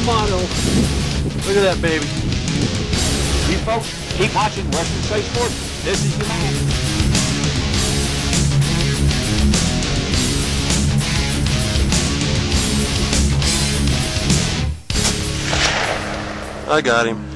motto. Look at that baby. You folks keep watching Western States Sportsman. This is your man. I got him.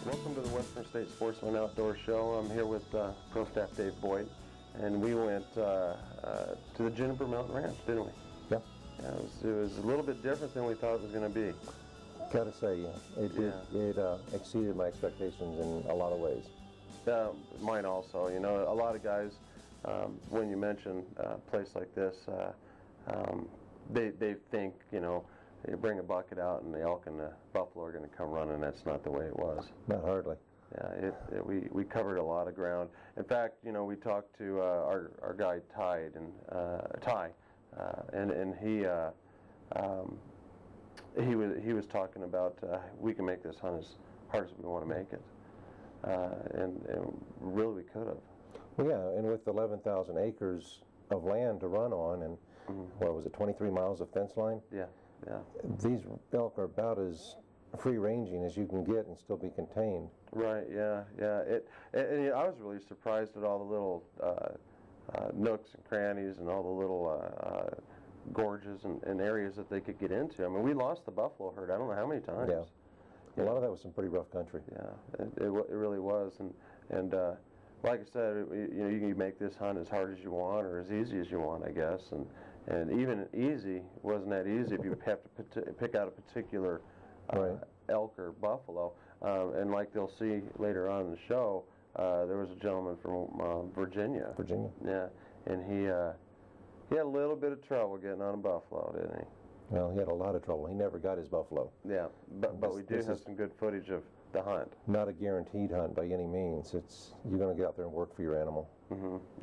Welcome to the Western States Sportsman Outdoor Show. I'm here with Pro Staff Dave Boyd, and we went to the Juniper Mountain Ranch, didn't we? Yeah. Yeah, it was a little bit different than we thought it was going to be. Gotta say, it exceeded my expectations in a lot of ways. Mine also. You know, a lot of guys, when you mention a place like this, they think, you know, you bring a bucket out and the elk and the buffalo are going to come running. That's not the way it was. Not hardly. Yeah, we covered a lot of ground. In fact, you know, we talked to our guide Ty, and he was talking about we can make this hunt as hard as we want to make it, and really we could have. Well, yeah, and with 11,000 acres of land to run on, and what was it, 23 miles of fence line? Yeah, yeah. These elk are about as free-ranging as you can get and still be contained. Right. Yeah. Yeah. And I was really surprised at all the little nooks and crannies and all the little gorges and areas that they could get into. I mean, we lost the buffalo herd I don't know how many times. Yeah. A lot of that was some pretty rough country. Yeah. It really was. And like I said, you know, you can make this hunt as hard as you want or as easy as you want, I guess. And even easy wasn't that easy if you have to pick out a particular elk or buffalo. And like they'll see later on in the show, there was a gentleman from Virginia. Yeah, and he had a little bit of trouble getting on a buffalo, didn't he? Well, he had a lot of trouble. He never got his buffalo. Yeah, but we do have some good footage of the hunt. Not a guaranteed hunt by any means. You're going to get out there and work for your animal.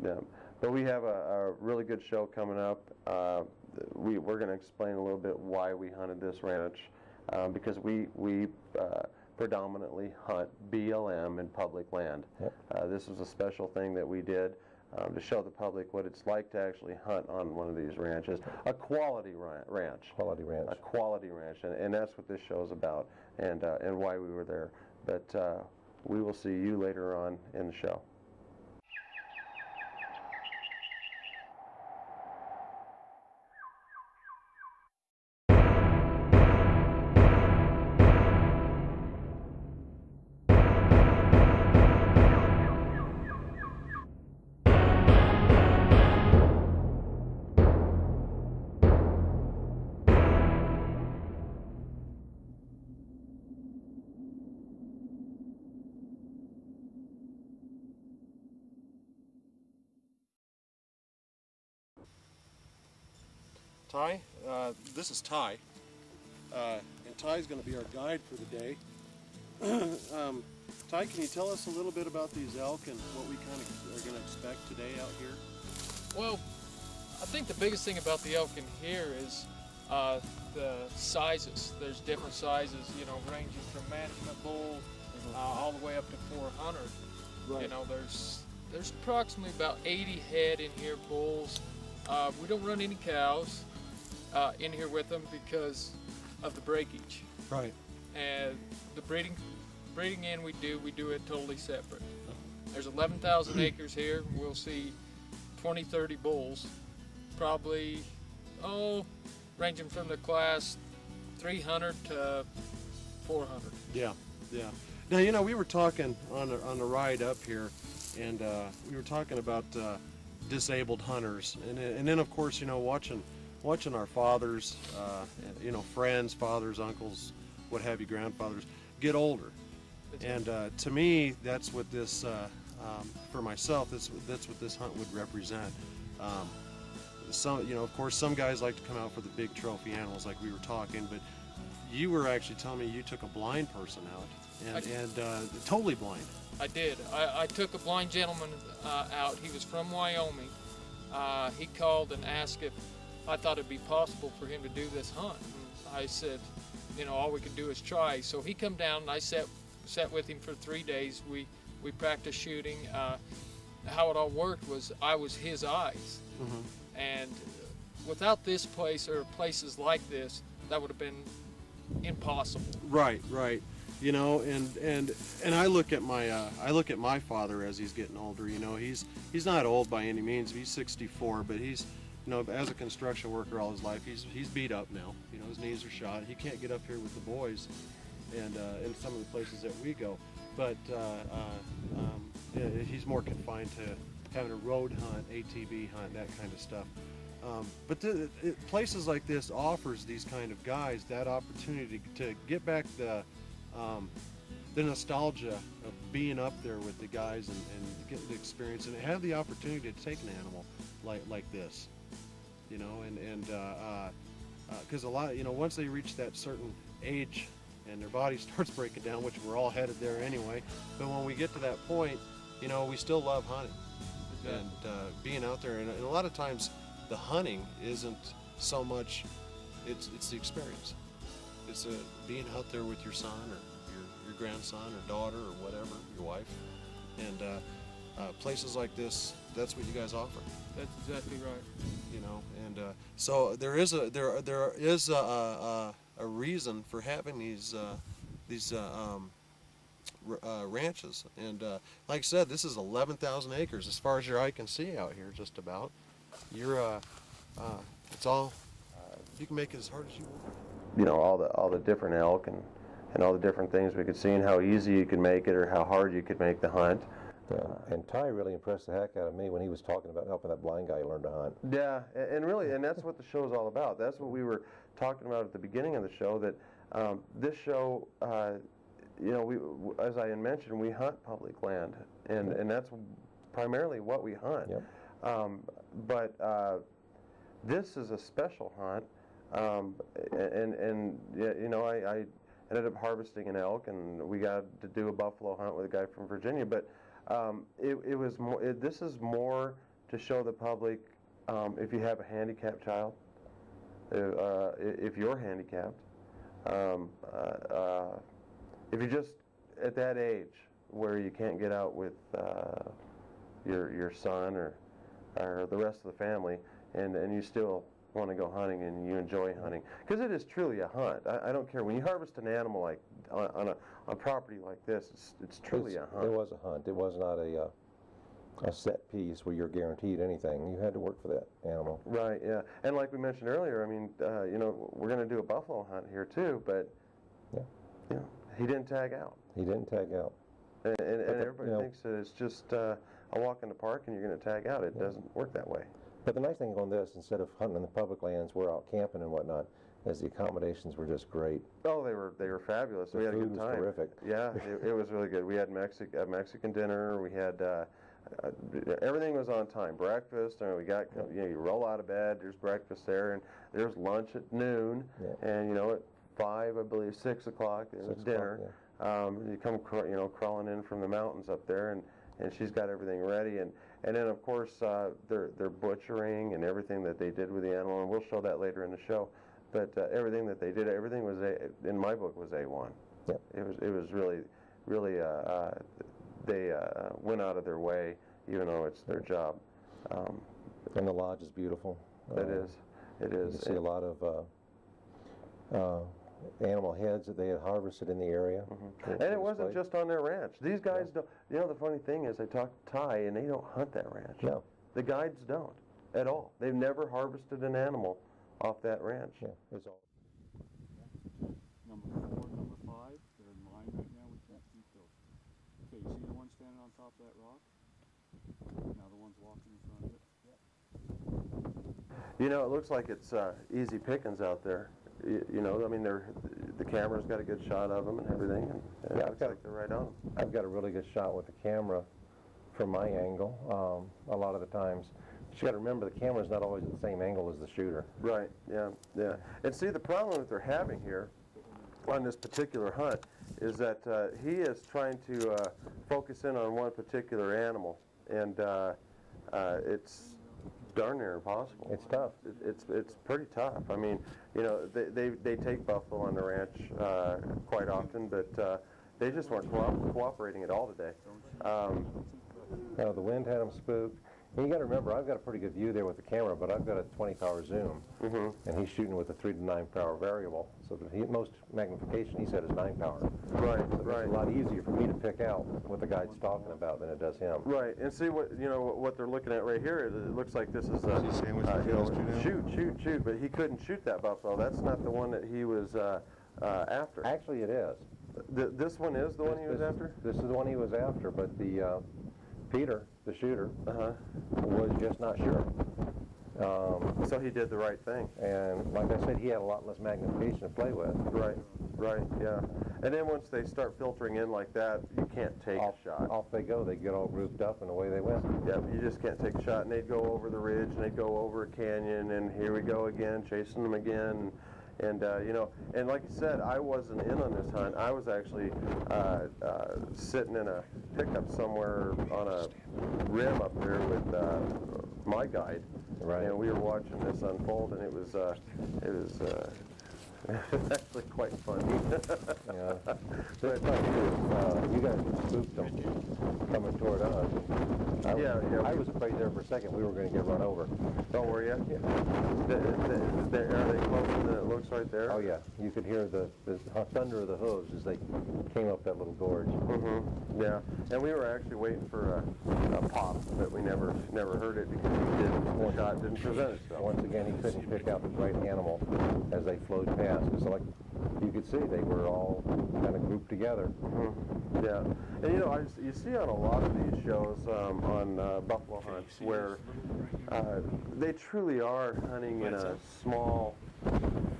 Yeah, but we have a really good show coming up. We're going to explain a little bit why we hunted this ranch, because we predominantly hunt BLM in public land. Yep. This was a special thing that we did to show the public what it's like to actually hunt on one of these ranches. A quality ranch. Quality ranch. A quality ranch, and that's what this show is about, and why we were there. But we will see you later on in the show. Ty, this is Ty, and Ty's going to be our guide for the day. Ty, can you tell us a little bit about these elk and what we kind of are going to expect today out here? Well, I think the biggest thing about the elk in here is the sizes. There's different sizes, you know, ranging from management bull all the way up to 400. Right. You know, there's approximately about 80 head in here, bulls. We don't run any cows in here with them because of the breakage. Right. And the breeding end we do it totally separate. There's 11,000 acres here. We'll see 20, 30 bulls, probably, ranging from the class 300 to 400. Yeah, yeah. Now, you know, we were talking on the ride up here, and we were talking about disabled hunters, and then of course, you know, watching our fathers, you know, friends, fathers, uncles, what have you, grandfathers get older, and to me, that's what this, for myself, that's what this hunt would represent. Some, you know, of course, some guys like to come out for the big trophy animals, like we were talking, but you were actually telling me you took a blind person out, and totally blind. I did. I took a blind gentleman out. He was from Wyoming. He called and asked if I thought it'd be possible for him to do this hunt. And I said, you know, all we could do is try. So he come down, and I sat with him for 3 days. We practiced shooting. How it all worked was I was his eyes. And without this place or places like this, that would have been impossible. Right. You know, and I look at my father as he's getting older. You know, he's not old by any means. He's 64, but he's, you know, as a construction worker all his life, he's beat up now. You know, his knees are shot. He can't get up here with the boys, and in some of the places that we go. But he's more confined to having a road hunt, ATV hunt, that kind of stuff. But places like this offers these kind of guys that opportunity to get back the nostalgia of being up there with the guys and get the experience and have the opportunity to take an animal like this, you know, and because a lot, you know, once they reach that certain age and their body starts breaking down, which we're all headed there anyway, but when we get to that point, you know, we still love hunting and being out there, and a lot of times the hunting isn't so much, it's the experience. It's being out there with your son or your grandson or daughter or whatever, your wife, and places like this, that's what you guys offer. That's exactly right. You know, and so there is a reason for having these ranches, and like I said, this is 11,000 acres as far as your eye can see out here, just about. You're it's all you can make it as hard as you want. You know, all the different elk and all the different things we could see, and how easy you could make it or how hard you could make the hunt. And Ty really impressed the heck out of me when he was talking about helping that blind guy learn to hunt. Yeah, and really, and that's what the show is all about. That's what we were talking about at the beginning of the show, that this show, you know, as I had mentioned, we hunt public land, and that's primarily what we hunt. Yep. But this is a special hunt, and you know, I ended up harvesting an elk, and we got to do a buffalo hunt with a guy from Virginia. But it was more. This is more to show the public, if you have a handicapped child, if you're handicapped, if you're just at that age where you can't get out with your son or the rest of the family, and you still want to go hunting and you enjoy hunting, because it is truly a hunt. I don't care when you harvest an animal like on property like this. It's truly a hunt. It was a hunt. It was not a set piece where you're guaranteed anything. You had to work for that animal. Right. Yeah. And like we mentioned earlier, I mean, you know, we're going to do a buffalo hunt here too, but yeah, you know, he didn't tag out. He didn't tag out. And everybody thinks that it's just a walk in the park and you're going to tag out. It doesn't work that way. But the nice thing on this, instead of hunting in the public lands, we're out camping and whatnot, is the accommodations were just great. Oh, they were fabulous. We had a good time. The food was terrific. Yeah, it was really good. We had a Mexican dinner. We had everything was on time. Breakfast, and we got, you know, you roll out of bed. There's breakfast there, and there's lunch at noon, and you know at 5, I believe 6 o'clock, there's dinner. You come, you know, crawling in from the mountains up there, and she's got everything ready, and then of course they're butchering and everything that they did with the animal, and we'll show that later in the show. But everything that they did, everything was in my book was A1. Yep. It was really they went out of their way, even though it's their job. And the lodge is beautiful. It is. You see a lot of animal heads that they had harvested in the area. And it wasn't just on their ranch. These guys don't. You know, the funny thing is, I talked to Ty, and they don't hunt that ranch. No. The guides don't at all. They've never harvested an animal off that ranch. Yeah, it's all. Number 4, number 5, they're in line right now. We can't keep those. Okay, you see the one standing on top of that rock? Now the one's walking in front of it. You know, it looks like it's easy pickings out there. You know, I mean, the camera's got a good shot of them and everything, and it looks like they're right on them. I've got a really good shot with the camera from my angle a lot of the times. But you got to remember, the camera's not always at the same angle as the shooter. Right, yeah. And see, the problem that they're having here on this particular hunt is that he is trying to focus in on one particular animal, and it's darn near impossible. It's tough. It's pretty tough. I mean, you know, they take buffalo on the ranch quite often, but they just weren't cooperating at all today. No, the wind had them spooked. And you got to remember, I've got a pretty good view there with the camera, but I've got a 20-power zoom, and he's shooting with a 3 to 9-power variable. So the most magnification, he said, is 9-power. Right, so right. It's a lot easier for me to pick out what the guide's talking about than it does him. Right, and see what what they're looking at right here. It looks like this is shoot, but he couldn't shoot that buffalo. That's not the one that he was after. Actually, it is. This one is the one he was after? This is the one he was after, but the Peter, the shooter, was just not sure. So he did the right thing. And like I said, he had a lot less magnification to play with. Right, yeah. And then once they start filtering in like that, you can't take a shot. Off they go. They get all grouped up and away they went. Yeah, you just can't take a shot. And they'd go over the ridge, and they'd go over a canyon, and here we go again, chasing them again. And you know, and like you said, I wasn't in on this hunt. I was actually sitting in a pickup somewhere on a rim up there with my guide. Right. And we were watching this unfold, and it was actually quite funny. Yeah. But you guys spooked them coming toward us. I was afraid there for a second we were going to get run over. Oh, were you? Yeah. Are they closer than it looks right there? Oh, yeah. You could hear the thunder of the hooves as they came up that little gorge. Yeah. And we were actually waiting for a pop, but we never heard it because the shot didn't present itself. Once again, he couldn't pick out the right animal as they flowed past. It's like you could see they were all kind of grouped together. Yeah. And you know, you see on a lot of these shows on buffalo hunts where they truly are hunting in a small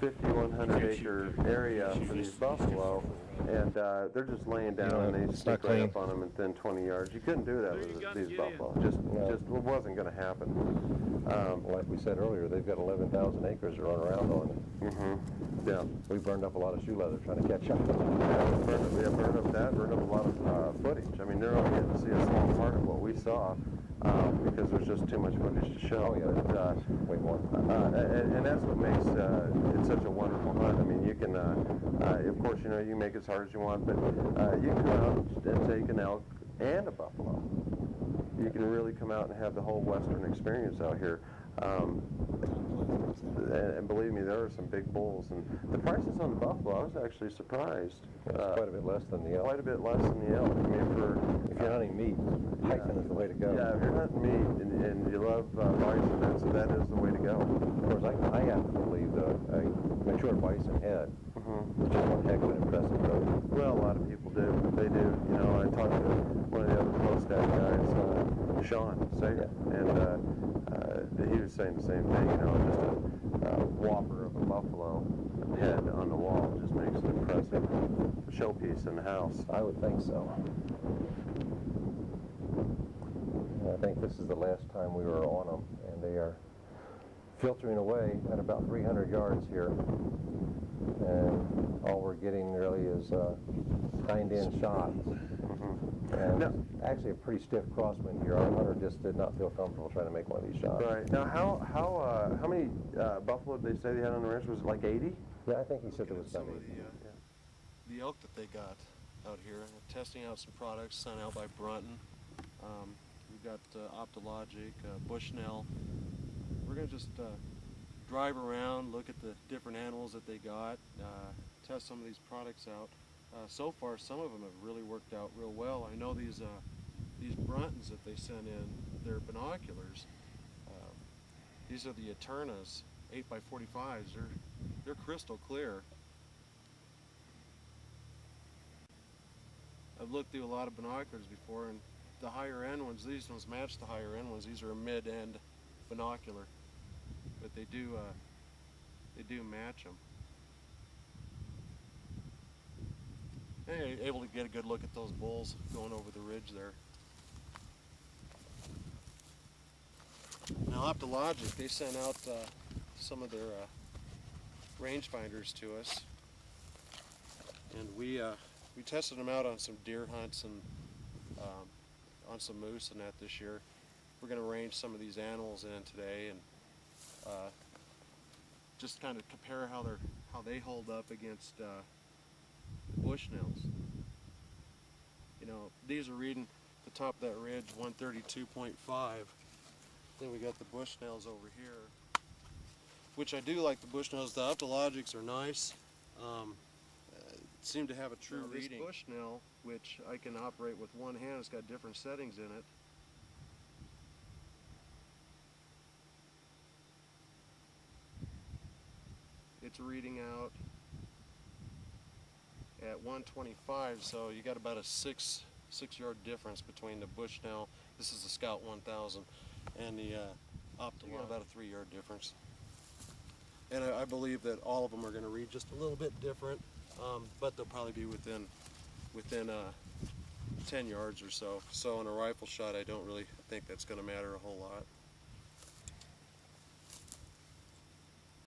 5,100 acre area for these buffalo, and they're just laying down and they stick right up on them within 20 yards. You couldn't do that with these buffalo. Just wasn't going to happen. Like we said earlier, they've got 11,000 acres to run around on. Yeah. We burned up a lot of shoe leather trying to catch up. Yeah, burned up that, burned up a lot of footage. I mean, they're only getting to see a small part of what we saw because there's just too much footage to show. Oh, yeah. But, way more. And that's what makes it such a wonderful hunt. I mean, you can, of course, you know, you can make it as hard as you want, but you can come out and take an elk and a buffalo. You can really come out and have the whole Western experience out here. And believe me, there are some big bulls. And the prices on the buffalo, I was actually surprised. It's quite a bit less than the elk. Quite a bit less than the elk. I mean, if you're hunting meat, bison is the way to go. Yeah, if you're hunting meat and you love bison, that is the way to go. Of course, I happen to believe a mature bison head is just one heck of an impressive growth. Well, a lot of people do. They do. You know, I talked to one of the other post-stat guys, Sean Sager, and he was saying the same thing. You know, just a whopper of a buffalo head on the wall just makes an impressive showpiece in the house. I would think so. I think this is the last time we were on them, and they are filtering away at about 300 yards here. And all we're getting really is hind-end shots. And actually a pretty stiff crosswind here. Our hunter just did not feel comfortable trying to make one of these shots. Right. Now, how many buffalo did they say they had on the ranch? Was it like 80? Yeah, I think he said there was some 80. The elk that they got out here, testing out some products sent out by Brunton. We've got Optologic, Bushnell. We're going to just drive around, look at the different animals that they got, test some of these products out. So far, some of them have really worked out real well. I know these Bruntons that they sent in, they're binoculars. These are the Eternas 8x45s. They're crystal clear. I've looked through a lot of binoculars before, and the higher end ones, these ones match the higher end ones. These are a mid-end binocular, but they do match them. And able to get a good look at those bulls going over the ridge there. Now Optologic, they sent out some of their rangefinders to us. And we tested them out on some deer hunts and on some moose and that this year. We're going to range some of these animals in today and just kind of compare how they hold up against the Bushnells. You know, these are reading the top of that ridge 132.5. Then we got the Bushnells over here, which I do like the Bushnells. The ophthalmologics are nice. Seem to have a true reading. This Bushnell, which I can operate with one hand, it's got different settings in it. It's reading out at 125, so you got about a six yard difference between the Bushnell. This is the Scout 1000, and the Optima, about a 3 yard difference. And I believe that all of them are going to read just a little bit different, but they'll probably be within 10 yards or so. So in a rifle shot, I don't really think that's going to matter a whole lot.